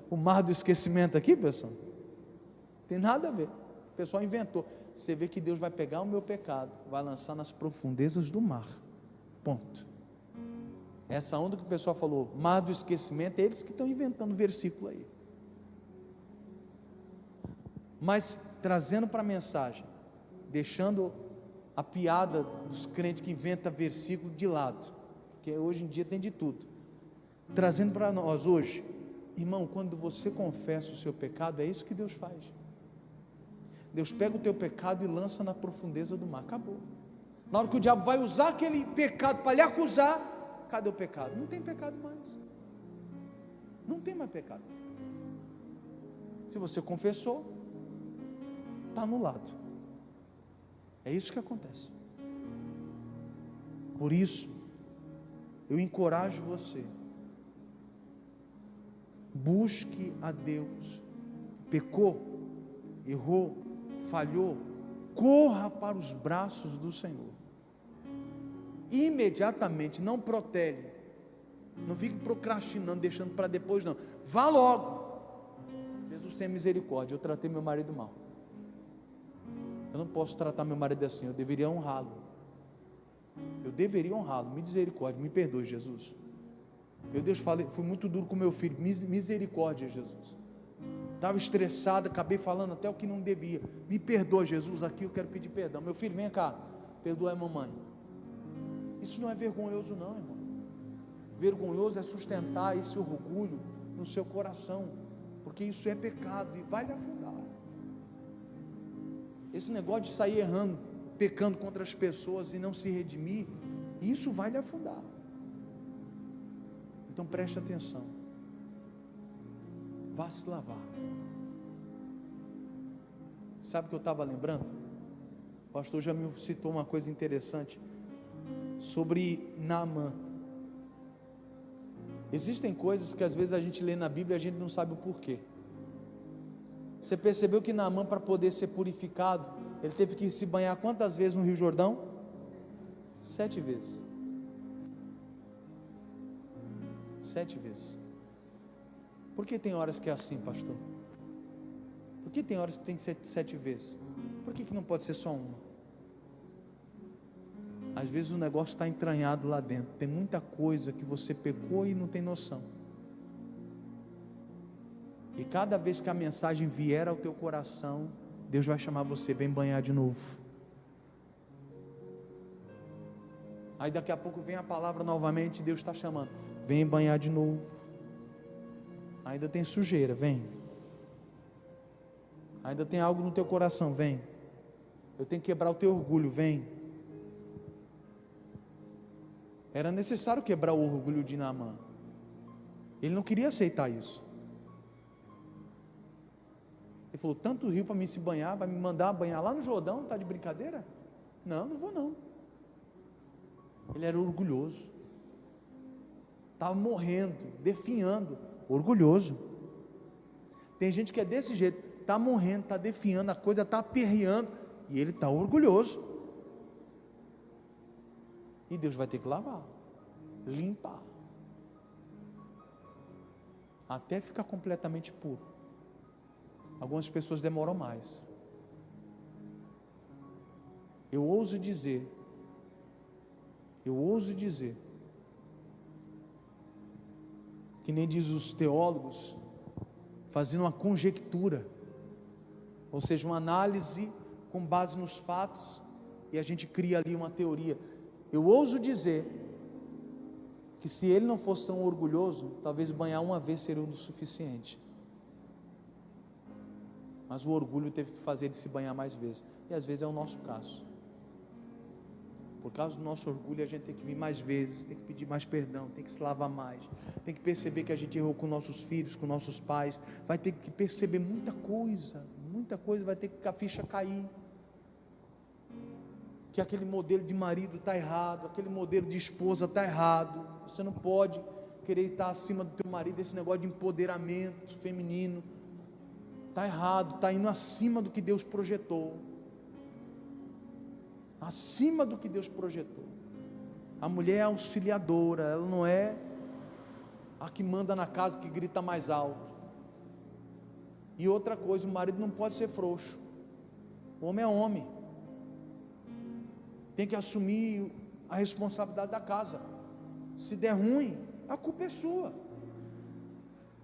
o mar do esquecimento aqui, pessoal? Tem nada a ver. O pessoal inventou. Você vê que Deus vai pegar o meu pecado, vai lançar nas profundezas do mar, ponto. Essa onda que o pessoal falou, mar do esquecimento, é eles que estão inventando versículo aí. Mas trazendo para a mensagem, deixando a piada dos crentes que inventam versículo de lado, porque hoje em dia tem de tudo, trazendo para nós hoje, irmão, quando você confessa o seu pecado, é isso que Deus faz. Deus pega o teu pecado e lança na profundeza do mar, acabou. Na hora que o diabo vai usar aquele pecado para lhe acusar, cadê o pecado? Não tem pecado mais, não tem mais pecado. Se você confessou, está anulado. É isso que acontece. Por isso, eu encorajo você, busque a Deus. Pecou, errou, falhou, corra para os braços do Senhor, imediatamente, não protele, não fique procrastinando, deixando para depois não, vá logo. Jesus tem misericórdia, eu tratei meu marido mal, eu não posso tratar meu marido assim, eu deveria honrá-lo, misericórdia, me perdoe, Jesus. Meu Deus, fui muito duro com meu filho, misericórdia, Jesus. Estava estressado, acabei falando até o que não devia, me perdoa, Jesus, aqui eu quero pedir perdão. Meu filho, vem cá, perdoa a mamãe. Isso não é vergonhoso não, irmão. Vergonhoso é sustentar esse orgulho no seu coração, porque isso é pecado e vai lhe afundar. Esse negócio de sair errando, pecando contra as pessoas e não se redimir, isso vai lhe afundar. Então preste atenção. Vá se lavar. Sabe o que eu estava lembrando? O pastor já me citou uma coisa interessante sobre Naamã. Existem coisas que às vezes a gente lê na Bíblia e a gente não sabe o porquê. Você percebeu que Naamã, para poder ser purificado, ele teve que se banhar quantas vezes no Rio Jordão? 7 vezes. 7 vezes. Por que tem horas que é assim, pastor? Por que tem horas que tem que ser 7 vezes? Por que não pode ser só uma? Às vezes o negócio está entranhado lá dentro. Tem muita coisa que você pecou e não tem noção. E cada vez que a mensagem vier ao teu coração, Deus vai chamar você, vem banhar de novo. Aí daqui a pouco vem a palavra novamente, Deus está chamando, vem banhar de novo. Ainda tem sujeira, vem. Ainda tem algo no teu coração, vem. Eu tenho que quebrar o teu orgulho, vem. Era necessário quebrar o orgulho de Naamã. Ele não queria aceitar isso. Ele falou, tanto rio para mim se banhar, vai me mandar banhar lá no Jordão, está de brincadeira? Não, não vou não. Ele era orgulhoso. Estava morrendo, definhando, orgulhoso. Tem gente que é desse jeito, está morrendo, está definhando, a coisa está aperreando, e ele está orgulhoso. E Deus vai ter que lavar, limpar, até ficar completamente puro. Algumas pessoas demoram mais. Eu ouso dizer, que nem diz os teólogos, fazendo uma conjectura, ou seja, uma análise com base nos fatos, e a gente cria ali uma teoria. Eu ouso dizer, que se ele não fosse tão orgulhoso, talvez banhar uma vez seria o suficiente. Mas o orgulho teve que fazer ele se banhar mais vezes, e às vezes é o nosso caso. Por causa do nosso orgulho, a gente tem que vir mais vezes, tem que pedir mais perdão, tem que se lavar mais, tem que perceber que a gente errou com nossos filhos, com nossos pais, vai ter que perceber muita coisa, vai ter que a ficha cair, que aquele modelo de marido está errado, aquele modelo de esposa está errado, você não pode querer estar acima do teu marido, esse negócio de empoderamento feminino, está errado, está indo acima do que Deus projetou, acima do que Deus projetou. A mulher é auxiliadora, ela não é a que manda na casa, que grita mais alto. E outra coisa, o marido não pode ser frouxo, o homem é homem, tem que assumir a responsabilidade da casa. Se der ruim, a culpa é sua,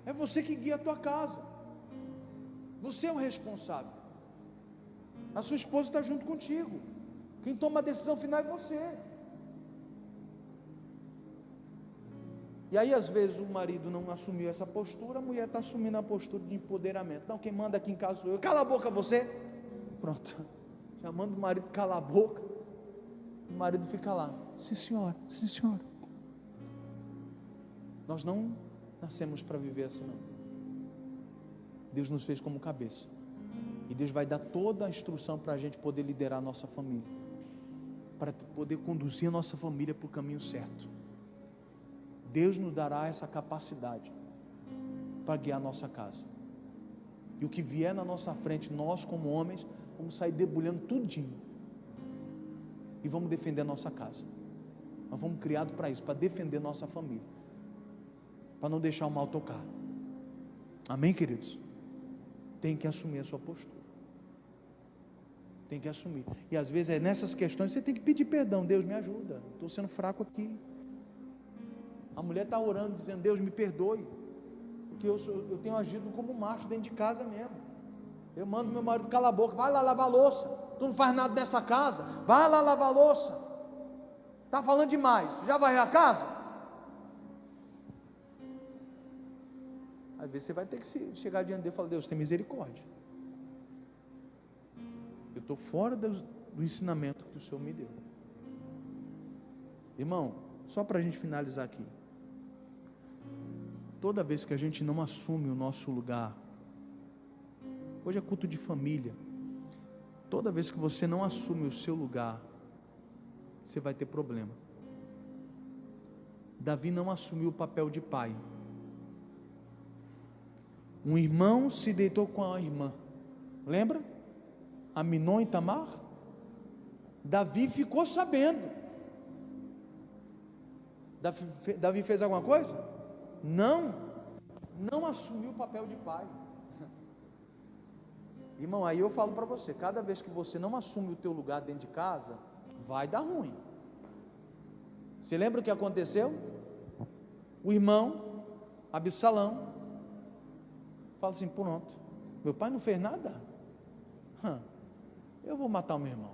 é você que guia a tua casa, você é o responsável, a sua esposa está junto contigo, quem toma a decisão final é você. E aí às vezes o marido não assumiu essa postura, a mulher está assumindo a postura de empoderamento. Não, quem manda aqui em casa sou eu. Cala a boca você. Pronto, chamando o marido, cala a boca. O marido fica lá, sim senhora, sim senhora. Nós não nascemos para viver assim não. Deus nos fez como cabeça, e Deus vai dar toda a instrução para a gente poder liderar a nossa família, para poder conduzir a nossa família para o caminho certo. Deus nos dará essa capacidade para guiar a nossa casa, e o que vier na nossa frente, nós como homens, vamos sair debulhando tudinho, e vamos defender a nossa casa. Nós fomos criados para isso, para defender nossa família, para não deixar o mal tocar. Amém, queridos? Tem que assumir a sua postura, tem que assumir, e às vezes é nessas questões, você tem que pedir perdão. Deus me ajuda, estou sendo fraco aqui. A mulher está orando, dizendo, Deus me perdoe, porque eu tenho agido como macho dentro de casa mesmo. Eu mando meu marido, cala a boca, vai lá lavar a louça, tu não faz nada nessa casa, vai lá lavar a louça, está falando demais, já varreu a casa? Às vezes você vai ter que chegar diante dele e falar, Deus tem misericórdia, eu estou fora do ensinamento que o Senhor me deu. Irmão, só para a gente finalizar aqui, Toda vez que a gente não assume o nosso lugar, hoje é culto de família, toda vez que você não assume o seu lugar, você vai ter problema. Davi não assumiu o papel de pai. Um irmão se deitou com a irmã, lembra? Aminon e Tamar. Davi ficou sabendo. Davi fez alguma coisa? Não assumiu o papel de pai. Irmão, aí eu falo para você, cada vez que você não assume o teu lugar dentro de casa, vai dar ruim. Você lembra o que aconteceu? O irmão Absalão fala assim: pronto, meu pai não fez nada, eu vou matar o meu irmão,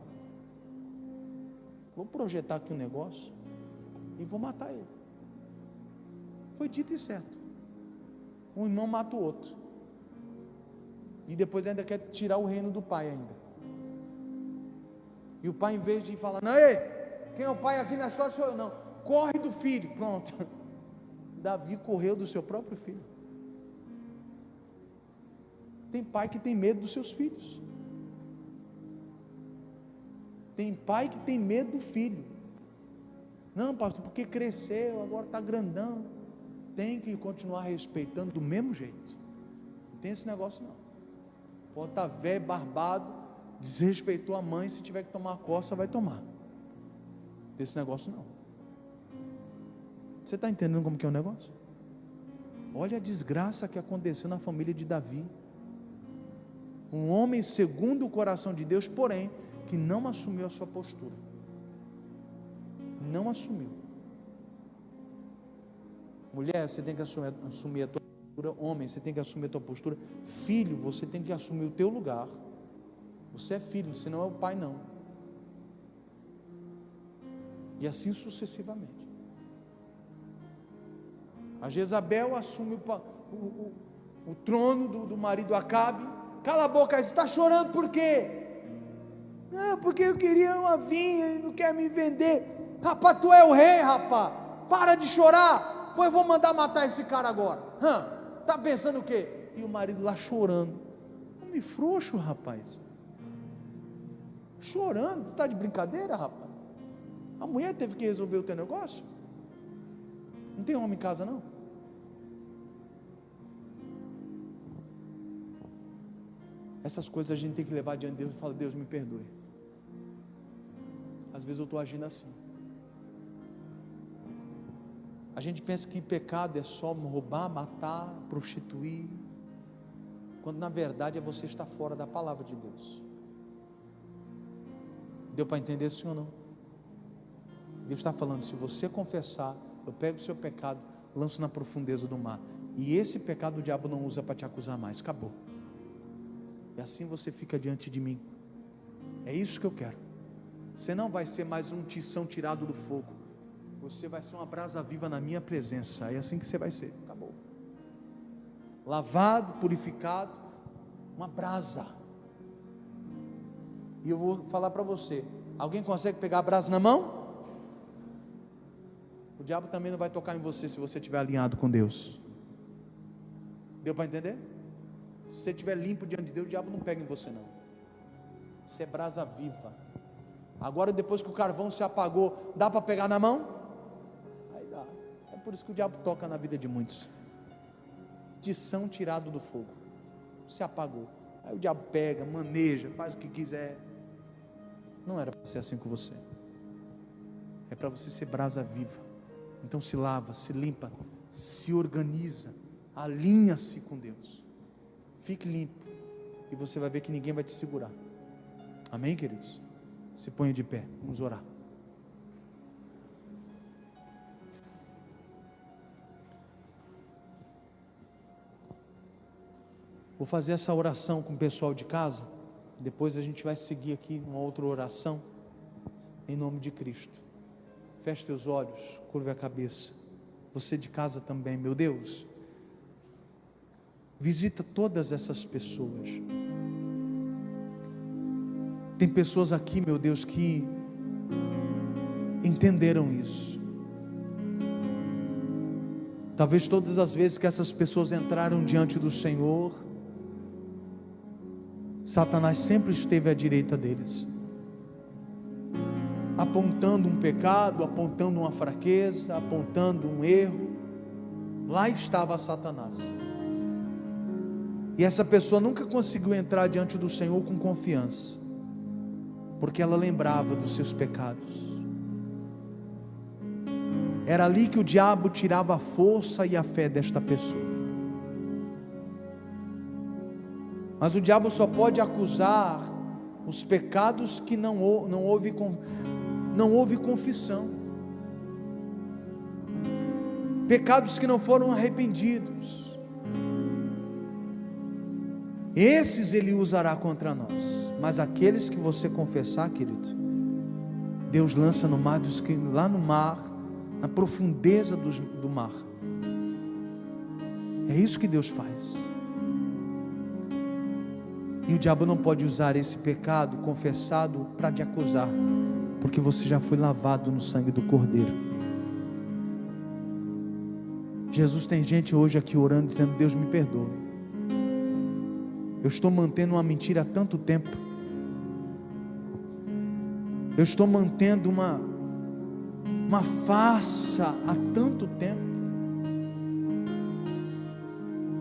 vou projetar aqui um negócio e vou matar ele. Foi dito e certo. Um irmão mata o outro, e depois ainda quer tirar o reino do pai ainda. E o pai, em vez de falar: não, ei, quem é o pai aqui na história sou eu, não, corre do filho. Pronto, Davi correu do seu próprio filho. Tem pai que tem medo dos seus filhos. Tem pai que tem medo do filho. Não, pastor, porque cresceu, agora está grandão. Tem que continuar respeitando do mesmo jeito. Não tem esse negócio não. Pode estar velho, barbado, desrespeitou a mãe, se tiver que tomar a coça, vai tomar. Não tem esse negócio não. Você está entendendo como que é o negócio? Olha a desgraça que aconteceu na família de Davi. Um homem segundo o coração de Deus, porém, que não assumiu a sua postura. Não assumiu. Mulher, você tem que assumir a tua postura. Homem, você tem que assumir a tua postura. Filho, você tem que assumir o teu lugar. Você é filho, você não é o pai não. E assim sucessivamente. A Jezabel assume o trono do marido Acabe. Cala a boca, você está chorando por quê? Não, porque eu queria uma vinha e não quer me vender. Rapaz, tu é o rei, rapaz. Para de chorar. Pois eu vou mandar matar esse cara agora. Tá pensando o quê? E o marido lá chorando. Homem frouxo, rapaz. Chorando, você está de brincadeira, rapaz? A mulher teve que resolver o teu negócio? Não tem homem em casa não? Essas coisas a gente tem que levar diante de Deus e falar: Deus, me perdoe. Às vezes eu estou agindo assim. A gente pensa que pecado é só roubar, matar, prostituir, quando na verdade é você estar fora da palavra de Deus. Deu para entender, sim ou não? Deus está falando: se você confessar, eu pego o seu pecado, lanço na profundeza do mar, e esse pecado o diabo não usa para te acusar mais. Acabou. E assim você fica diante de mim. É isso que eu quero. Você não vai ser mais um tição tirado do fogo. Você vai ser uma brasa viva na minha presença. É assim que você vai ser. Acabou. Lavado, purificado, uma brasa. E eu vou falar para você: alguém consegue pegar a brasa na mão? O diabo também não vai tocar em você se você estiver alinhado com Deus. Deu para entender? Se você estiver limpo diante de Deus, o diabo não pega em você não. Você é brasa viva. Agora, depois que o carvão se apagou, dá para pegar na mão? Aí dá. É por isso que o diabo toca na vida de muitos. Tição tirado do fogo, se apagou. Aí o diabo pega, maneja, faz o que quiser. Não era para ser assim com você. É para você ser brasa viva. Então se lava, se limpa, se organiza, alinha-se com Deus. Fique limpo e você vai ver que ninguém vai te segurar. Amém, queridos? Se ponha de pé, vamos orar. Vou fazer essa oração com o pessoal de casa. Depois a gente vai seguir aqui uma outra oração, em nome de Cristo. Feche teus olhos, curve a cabeça. Você de casa também, meu Deus, visita todas essas pessoas. Tem pessoas aqui, meu Deus, que entenderam isso. Talvez todas as vezes que essas pessoas entraram diante do Senhor, Satanás sempre esteve à direita deles, apontando um pecado, apontando uma fraqueza, apontando um erro. Lá estava Satanás. E essa pessoa nunca conseguiu entrar diante do Senhor com confiança, porque ela lembrava dos seus pecados. Era ali que o diabo tirava a força e a fé desta pessoa. Mas o diabo só pode acusar os pecados que não houve confissão, pecados que não foram arrependidos. Esses ele usará contra nós. Mas aqueles que você confessar, querido, Deus lança no mar lá no mar, na profundeza do mar. É isso que Deus faz. E o diabo não pode usar esse pecado confessado para te acusar, porque você já foi lavado no sangue do Cordeiro. Jesus, tem gente hoje aqui orando, dizendo: Deus me perdoe, eu estou mantendo uma mentira há tanto tempo, eu estou mantendo uma farsa há tanto tempo,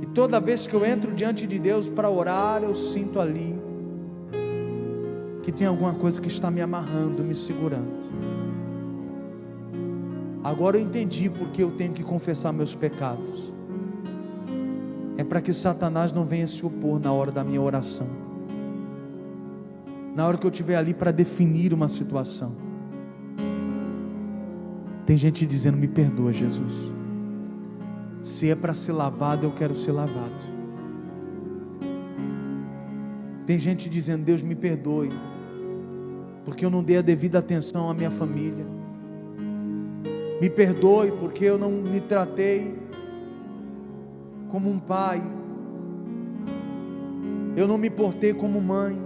e toda vez que eu entro diante de Deus para orar, eu sinto ali que tem alguma coisa que está me amarrando, me segurando. Agora eu entendi porque eu tenho que confessar meus pecados. É para que Satanás não venha se opor na hora da minha oração, na hora que eu estiver ali para definir uma situação. Tem gente dizendo: me perdoa, Jesus, se é para ser lavado, eu quero ser lavado. Tem gente dizendo: Deus me perdoe, porque eu não dei a devida atenção à minha família. Me perdoe porque eu não me tratei como um pai, eu não me portei como mãe,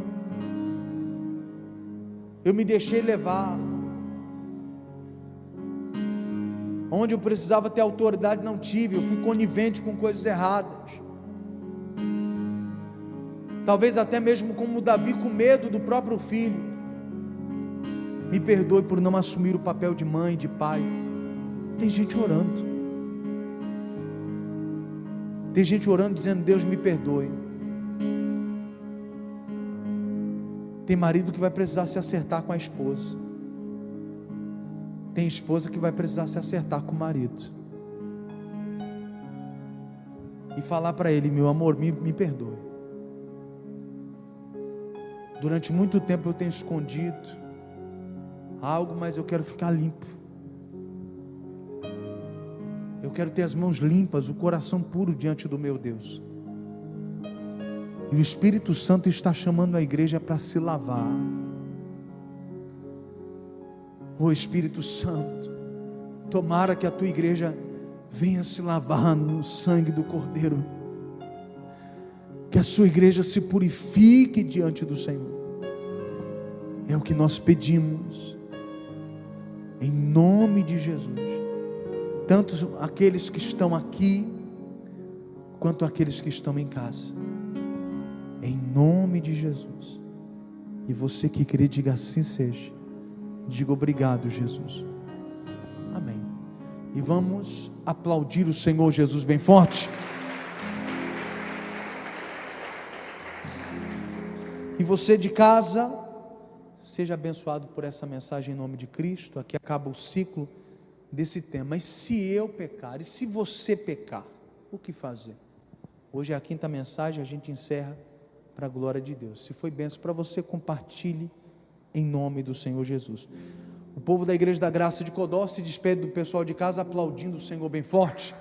eu me deixei levar, onde eu precisava ter autoridade não tive, eu fui conivente com coisas erradas, talvez até mesmo como Davi, com medo do próprio filho. Me perdoe por não assumir o papel de mãe, de pai. Tem gente orando, tem gente orando dizendo: Deus me perdoe. Tem marido que vai precisar se acertar com a esposa, tem esposa que vai precisar se acertar com o marido, e falar para ele: meu amor, me perdoe, durante muito tempo eu tenho escondido algo, mas eu quero ficar limpo, eu quero ter as mãos limpas, o coração puro diante do meu Deus. E o Espírito Santo está chamando a igreja para se lavar. Oh Espírito Santo, tomara que a tua igreja venha se lavar no sangue do Cordeiro, que a sua igreja se purifique diante do Senhor. É o que nós pedimos, em nome de Jesus. Tanto aqueles que estão aqui, quanto aqueles que estão em casa, em nome de Jesus. E você que crê, diga: assim seja. Diga: obrigado, Jesus. Amém. E vamos aplaudir o Senhor Jesus bem forte. E você de casa, seja abençoado por essa mensagem em nome de Cristo. Aqui acaba o ciclo desse tema. E se eu pecar? E se você pecar? O que fazer? Hoje é a quinta mensagem, a gente encerra para a glória de Deus. Se foi bênção para você, compartilhe em nome do Senhor Jesus. O povo da Igreja da Graça de Codó se despede do pessoal de casa aplaudindo o Senhor bem forte.